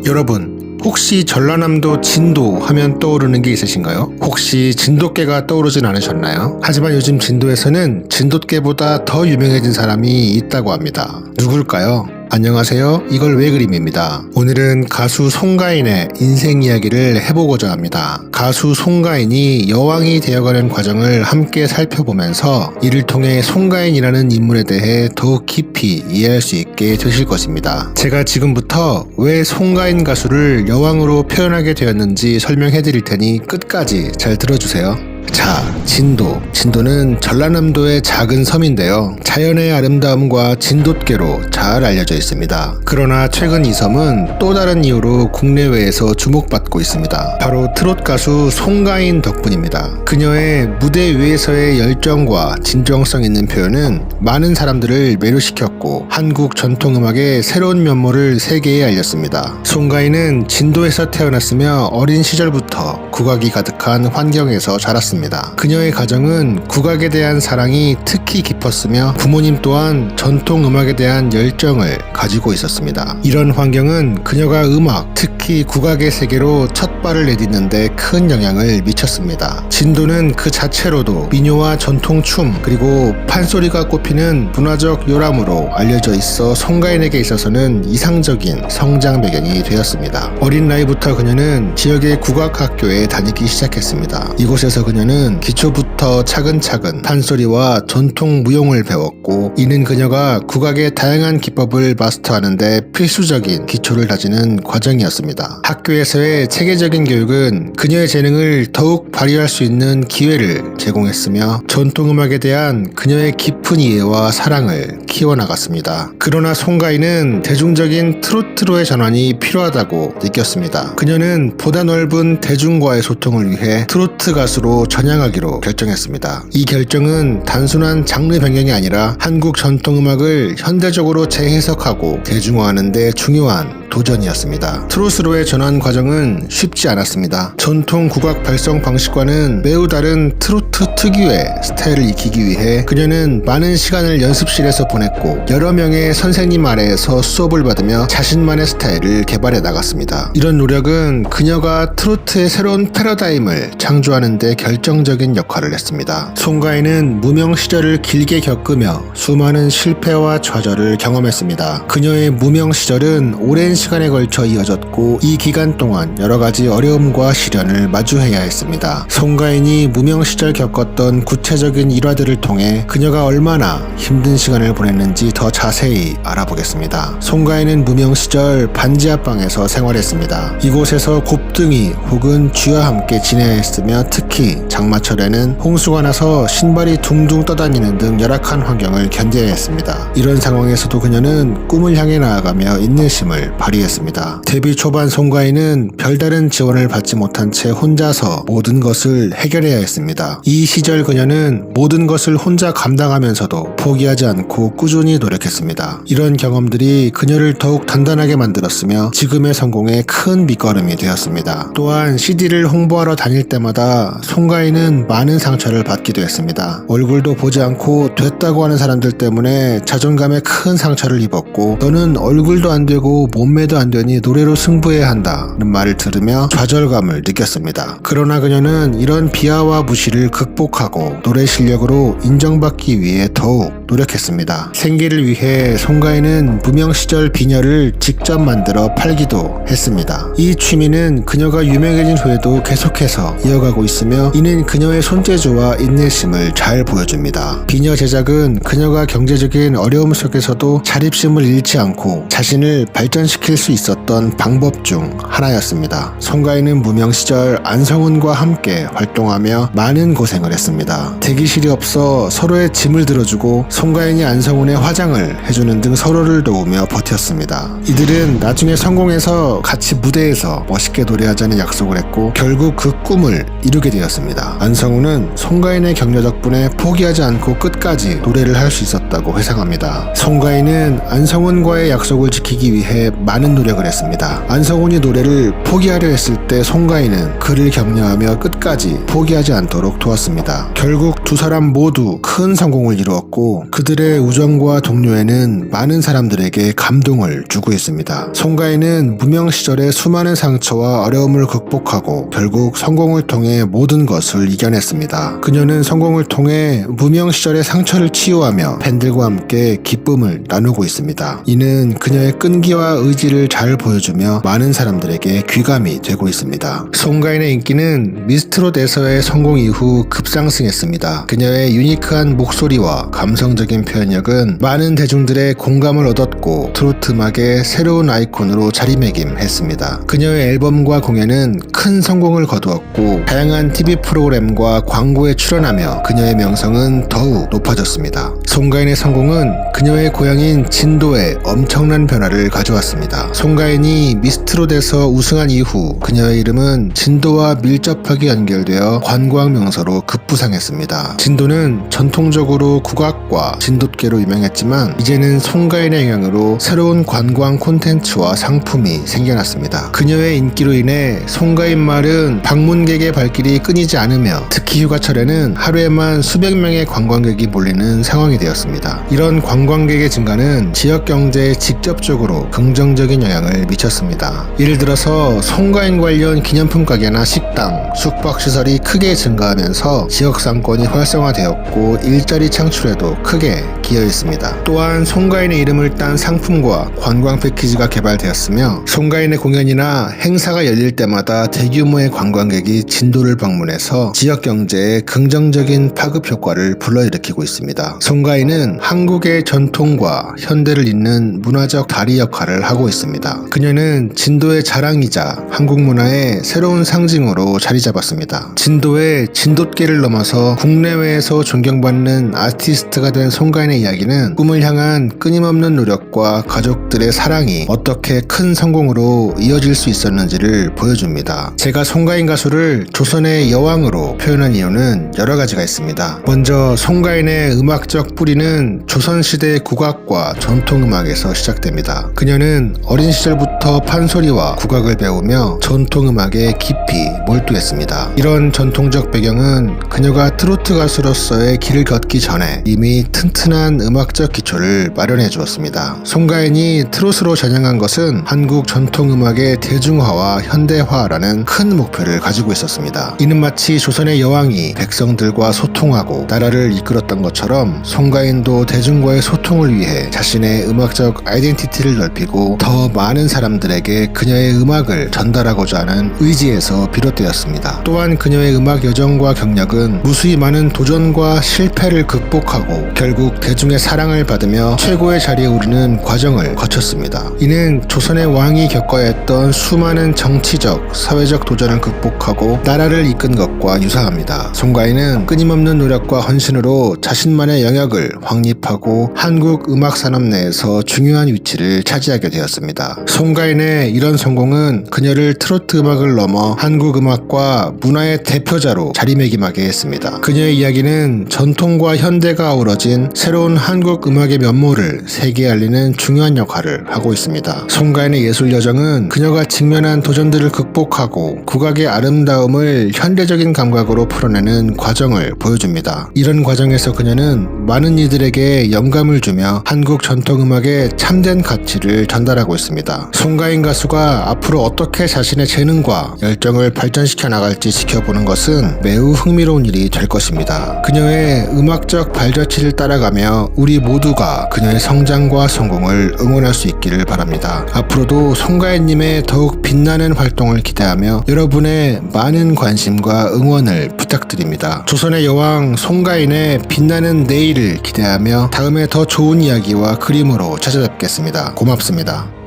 여러분, 혹시 전라남도 진도 하면 떠오르는 게 있으신가요? 혹시 진돗개가 떠오르진 않으셨나요? 하지만 요즘 진도에서는 진돗개보다 더 유명해진 사람이 있다고 합니다. 누굴까요? 안녕하세요. 이걸 왜 그림입니다. 오늘은 가수 송가인의 인생 이야기를 해보고자 합니다. 가수 송가인이 여왕이 되어가는 과정을 함께 살펴보면서 이를 통해 송가인이라는 인물에 대해 더욱 깊이 이해할 수 있게 되실 것입니다. 제가 지금부터 왜 송가인 가수를 여왕으로 표현하게 되었는지 설명해 드릴 테니 끝까지 잘 들어주세요. 자, 진도는 전라남도의 작은 섬인데요. 자연의 아름다움과 진돗개로 잘 알려져 있습니다. 그러나 최근 이 섬은 또 다른 이유로 국내외에서 주목받고 있습니다. 바로 트롯 가수 송가인 덕분입니다. 그녀의 무대 위에서의 열정과 진정성 있는 표현은 많은 사람들을 매료시켰고 한국 전통음악의 새로운 면모를 세계에 알렸습니다. 송가인은 진도에서 태어났으며 어린 시절부터 국악이 가득한 환경에서 자랐습니다. 그녀의 가정은 국악에 대한 사랑이 특히 깊었으며 부모님 또한 전통 음악에 대한 열정을 가지고 있었습니다. 이런 환경은 그녀가 음악, 특히 국악의 세계로 첫 발을 내딛는데 큰 영향을 미쳤습니다. 진도는 그 자체로도 민요와 전통 춤 그리고 판소리가 꼽히는 문화적 요람으로 알려져 있어 송가인에게 있어서는 이상적인 성장 배경이 되었습니다. 어린 나이부터 그녀는 지역의 국악학교에 다니기 시작했습니다. 이곳에서 그녀는 기초부터 차근차근 판소리와 전통 무용을 배웠고 이는 그녀가 국악의 다양한 기법을 마스터하는데 필수적인 기초를 다지는 과정이었습니다. 학교에서의 체계적인 교육은 그녀의 재능을 더욱 발휘할 수 있는 기회를 제공했으며 전통음악에 대한 그녀의 깊은 이해와 사랑을 키워나갔습니다. 그러나 송가인은 대중적인 트로트로의 전환이 필요하다고 느꼈습니다. 그녀는 보다 넓은 대중과의 소통을 위해 트로트 가수로 전향하기로 결정했습니다. 이 결정은 단순한 장르 변경이 아니라 한국 전통음악을 현대적으로 재해석하고 대중화하는 데 중요한 도전이었습니다. 트로트로의 전환 과정은 쉽지 않았습니다. 전통 국악 발성 방식과는 매우 다른 트로트 특유의 스타일을 익히기 위해 그녀는 많은 시간을 연습실에서 보냈고 여러 명의 선생님 아래에서 수업을 받으며 자신만의 스타일을 개발해 나갔습니다. 이런 노력은 그녀가 트로트의 새로운 패러다임을 창조하는 데 결정적인 역할을 했습니다. 송가인은 무명 시절을 길게 겪으며 수많은 실패와 좌절을 경험했습니다. 그녀의 무명 시절은 오랜 시간에 걸쳐 이어졌고 이 기간 동안 여러 가지 어려움과 시련을 마주해야 했습니다. 송가인이 무명 시절 겪었던 구체적인 일화들을 통해 그녀가 얼마나 힘든 시간을 보냈는지 더 자세히 알아보겠습니다. 송가인은 무명 시절 반지하방에서 생활했습니다. 이곳에서 곱등이 혹은 쥐와 함께 지내야 했으며 특히 장마철에는 홍수가 나서 신발이 둥둥 떠다니는 등 열악한 환경을 견뎌야 했습니다. 이런 상황에서도 그녀는 꿈을 향해 나아가며 인내심을 발휘했습니다. 데뷔 초반 송가인은 별다른 지원을 받지 못한 채 혼자서 모든 것을 해결해야 했습니다. 이 시절 그녀는 모든 것을 혼자 감당하면서도 포기하지 않고 꾸준히 노력했습니다. 이런 경험들이 그녀를 더욱 단단하게 만들었으며 지금의 성공에 큰 밑거름이 되었습니다. 또한 CD를 홍보하러 다닐 때마다 송가인은 많은 상처를 받기도 했습니다. 얼굴도 보지 않고 됐다고 하는 사람들 때문에 자존감에 큰 상처를 입었고 너는 얼굴도 안 되고 몸매도 안 되니 노래로 승부해야 한다는 말을 들으며 좌절감을 느꼈습니다. 그러나 그녀는 이런 비하와 무시를 극복하고 노래 실력으로 인정받기 위해 더욱 노력했습니다. 생계를 위해 송가인은 무명 시절 비녀를 직접 만들어 팔기도 했습니다. 이 취미는 그녀가 유명해진 후에도 계속해서 이어가고 있으며 이는 그녀의 손재주와 인내심을 잘 보여줍니다. 비녀 제작은 그녀가 경제적인 어려움 속에서도 자립심을 잃지 않고 자신을 발전시킬 수 있었던 방법 중 하나였습니다. 송가인은 무명 시절 안성훈과 함께 활동하며 많은 고생을 했습니다. 대기실이 없어 서로의 짐을 들어주고 송가인이 안성훈의 화장을 해주는 등 서로를 도우며 버텼습니다. 이들은 나중에 성공해서 같이 무대에서 멋있게 노래하자는 약속을 했고 결국 그 꿈을 이루게 되었습니다. 안성훈은 송가인의 격려 덕분에 포기하지 않고 끝까지 노래를 할 수 있었다고 회상합니다. 송가인은 안성훈과의 약속을 지키기 위해 많은 노력을 했습니다. 안성훈이 노래를 포기하려 했을 때 송가인은 그를 격려하며 끝까지 포기하지 않도록 도왔습니다. 결국 두 사람 모두 큰 성공을 이루었고 그들의 우정과 동료애는 많은 사람들에게 감동을 주고 있습니다. 송가인은 무명 시절의 수많은 상처와 어려움을 극복하고 결국 성공을 통해 모든 것을 이겨냈습니다. 그녀는 성공을 통해 무명 시절의 상처를 치유하며 팬들과 함께 기쁨을 나누고 있습니다. 이는 그녀의 끈기와 의지를 잘 보여주며 많은 사람들에게 귀감이 되고 있습니다. 송가인의 인기는 미스트롯에서의 성공 이후 급상승했습니다. 그녀의 유니크한 목소리와 감성적인 표현력은 많은 대중들의 공감을 얻었고 트로트 음악의 새로운 아이콘으로 자리매김했습니다. 그녀의 앨범과 공연은 큰 성공을 거두었고 다양한 TV 프로그램과 광고에 출연하며 그녀의 명성은 더욱 높아졌습니다. 송가인의 성공은 그녀의 고향인 진도에 엄청난 변화를 가져왔습니다. 송가인이 미스트롯에서 우승한 이후 그녀의 이름은 진도와 밀접하게 연결되어 관광 명소로 급부상했습니다. 진도는 전통적으로 국악과 진돗개로 유명했지만 이제는 송가인의 영향으로 새로운 관광 콘텐츠와 상품이 생겨났습니다. 그녀의 인기로 인해 송가인 마을은 방문객의 발길이 끊이지 않으며 특히 휴가철에는 하루에만 수백 명의 관광객이 몰리는 상황이 되었습니다. 이런 관광객의 증가는 지역 경제에 직접적으로 긍정적인 영향을 미쳤습니다. 예를 들어서 송가인 관련 기념품 가게나 식당, 숙박시설이 크게 증가하면서 지역 상권이 활성화되었고 일자리 창출에도 크게 기여했습니다. 또한 송가인의 이름을 딴 상품과 관광 패키지가 개발되었으며 송가인의 공연이나 행사가 열릴 때마다 대규모의 관광객이 진도를 방문해서 지역 경제에 긍정적인 파급 효과를 불러일으키고 있습니다. 송가인은 한국의 전통과 현대를 잇는 문화적 다리 역할을 하고 있습니다. 그녀는 진도의 자랑이자 한국 문화의 새로운 상징으로 자리 잡았습니다. 진도의 진돗개를 넘어서 국내외에서 존경받는 아티스트가 된 송가인의 이야기는 꿈을 향한 끊임없는 노력과 가족들의 사랑이 어떻게 큰 성공으로 이어질 수 있었는지를 보여줍니다. 제가 송가인 가수를 조선의 여왕으로 표현한 이유는 여러 가지가 있습니다. 먼저 송가인의 음악적 뿌리는 조선시대 국악과 전통음악에서 시작됩니다. 그녀는 어린 시절부터 판소리와 국악을 배우며 전통음악에 깊이 몰두했습니다. 이런 전통적 배경은 그녀가 트로트 가수로서의 길을 걷기 전에 이미 튼튼한 음악적 기초를 마련해 주었습니다. 송가인이 트로트로 전향한 것은 한국 전통음악의 대중화와 현대화라는 큰 목표를 가지고 있었습니다. 이는 마치 조선의 여왕이 백성들과 소통하고 나라를 이끌었던 것처럼 송가인도 대중과의 소통을 위해 자신의 음악적 아이덴티티를 넓히고 더 많은 사람들에게 그녀의 음악을 전달하고자 하는 의지에서 비롯되었습니다. 또한 그녀의 음악 여정과 경력은 무수히 많은 도전과 실패를 극복하고 결국 대중의 사랑을 받으며 최고의 자리에 오르는 과정을 거쳤습니다. 이는 조선의 왕이 겪어야 했던 수많은 정치적, 사회적 도전을 극복하고 나라를 이끈 것과 유사합니다. 송가인은 끊임없는 노력과 헌신으로 자신만의 영역을 확립하고 한국 음악 산업 내에서 중요한 위치를 차지하게 되었습니다. 송가인의 이런 성공은 그녀를 트로트 음악을 넘어 한국 음악과 문화의 대표자로 자리매김하게 했습니다. 그녀의 이야기는 전통과 현대가 어우러진 새로운 한국 음악의 면모를 세계에 알리는 중요한 역할을 하고 있습니다. 송가인의 예술 여정은 그녀가 직면한 도전들을 극복하고 국악의 아름다움을 현대적인 감각으로 풀어내는 과정을 보여줍니다. 이런 과정에서 그녀는 많은 이들에게 영감을 주며 한국 전통음악의 참된 가치를 전달하고 있습니다. 송가인 가수가 앞으로 어떻게 자신의 재능과 열정을 발전시켜 나갈지 지켜보는 것은 매우 흥미로운 일이 될 것입니다. 그녀의 음악적 발자취를 따라가며 우리 모두가 그녀의 성장과 성공을 응원할 수 있기를 바랍니다. 앞으로도 송가인님의 더욱 빛나는 활동을 기대하며 여러분의 많은 관심과 응원을 부탁드립니다. 조선의 여왕 송가인의 빛나는 내일을 기대하며 다음에 더 좋은 이야기와 그림으로 찾아뵙겠습니다. 고맙습니다.